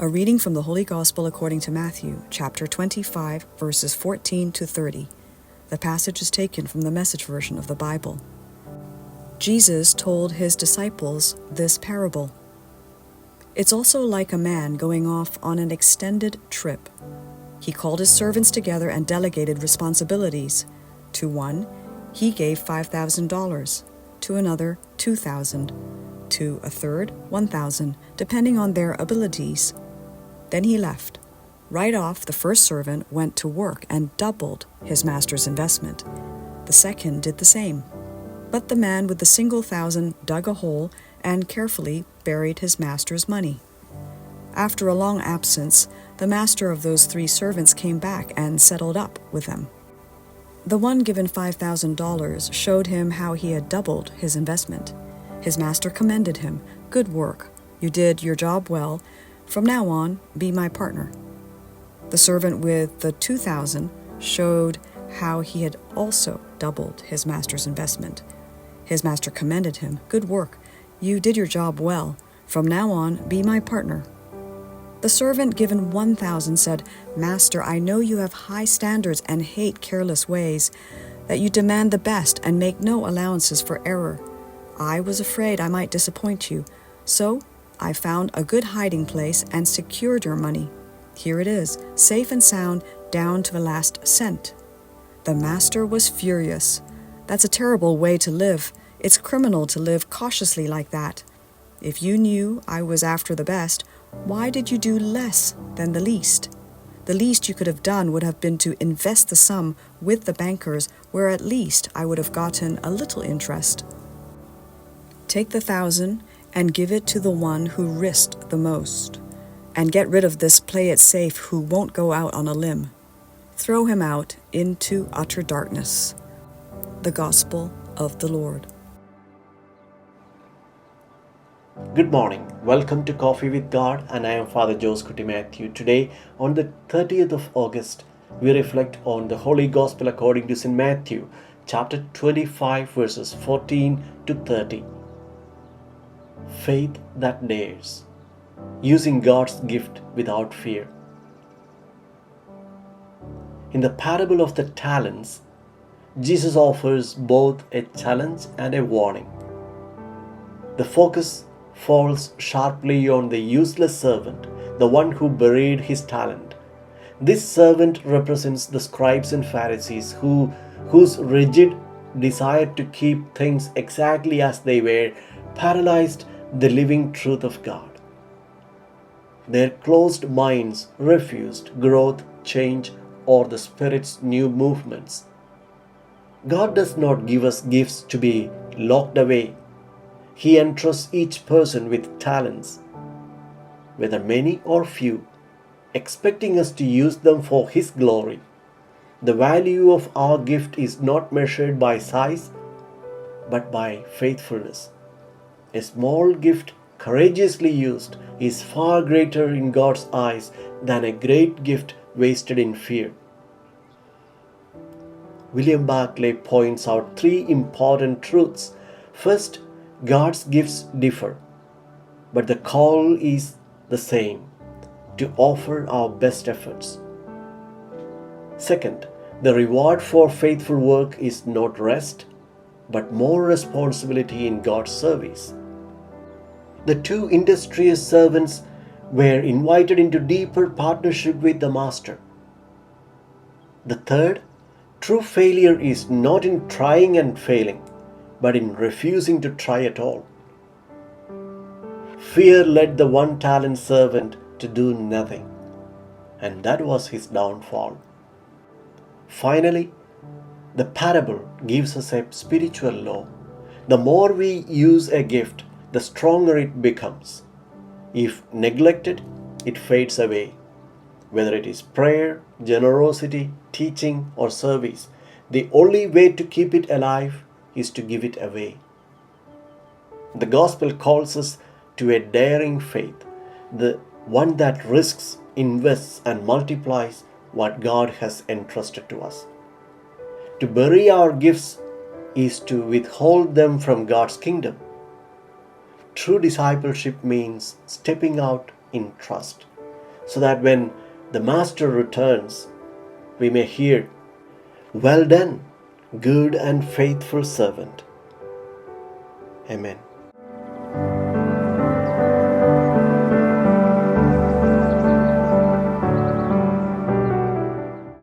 A reading from the Holy Gospel according to Matthew, chapter 25, verses 14 to 30. The passage is taken from the Message version of the Bible. Jesus told his disciples this parable. It's also like a man going off on an extended trip. He called his servants together and delegated responsibilities. To one, he gave $5,000, to another $2,000, to a third $1,000, depending on their abilities. Then he left. Right off, the first servant went to work and doubled his master's investment. The second did the same. But the man with the single $1,000 dug a hole and carefully buried his master's money. After a long absence, the master of those three servants came back and settled up with them. The one given $5,000 showed him how he had doubled his investment. His master commended him. "Good work. You did your job well. From now on, be my partner." The servant with the $2,000 showed how he had also doubled his master's investment. His master commended him. "Good work. You did your job well. From now on, be my partner." The servant given $1,000 said, "Master, I know you have high standards and hate careless ways, that you demand the best and make no allowances for error. I was afraid I might disappoint you, so I found a good hiding place and secured your money. Here it is, safe and sound down to the last cent." The master was furious. "That's a terrible way to live. It's criminal to live cautiously like that. If you knew I was after the best, why did you do less than the least? The least you could have done would have been to invest the sum with the bankers, where at least I would have gotten a little interest. Take the $1,000 and give it to the one who risked the most, and get rid of this play it safe who won't go out on a limb. Throw him out into utter darkness." The Gospel of the Lord. Good morning. Welcome to Coffee with God, and I am Father Joseph Matthew. Today, on the 30th of August, we reflect on the Holy Gospel according to St. Matthew, chapter 25, verses 14 to 30. Faith that dares, using God's gift without fear. In the parable of the talents, Jesus offers both a challenge and a warning. The focus falls sharply on the useless servant, the one who buried his talent. This servant represents the Scribes and Pharisees whose rigid desire to keep things exactly as they were paralyzed the living truth of God. Their closed minds refused growth, change, or the Spirit's new movements. God does not give us gifts to be locked away. He entrusts each person with talents, whether many or few, expecting us to use them for His glory. The value of our gift is not measured by size, but by faithfulness. A small gift, courageously used, is far greater in God's eyes than a great gift wasted in fear. William Barclay points out three important truths. First, God's gifts differ, but the call is the same, to offer our best efforts. Second, the reward for faithful work is not rest, but more responsibility in God's service. The two industrious servants were invited into deeper partnership with the Master. The third, true failure is not in trying and failing, but in refusing to try at all. Fear led the one-talent servant to do nothing, and that was his downfall. Finally, the parable gives us a spiritual law. The more we use a gift, the stronger it becomes. If neglected, it fades away. Whether it is prayer, generosity, teaching, or service, the only way to keep it alive is to give it away. The Gospel calls us to a daring faith, the one that risks, invests, and multiplies what God has entrusted to us. To bury our gifts is to withhold them from God's kingdom. True discipleship means stepping out in trust, so that when the Master returns, we may hear, "Well done, good and faithful servant." Amen.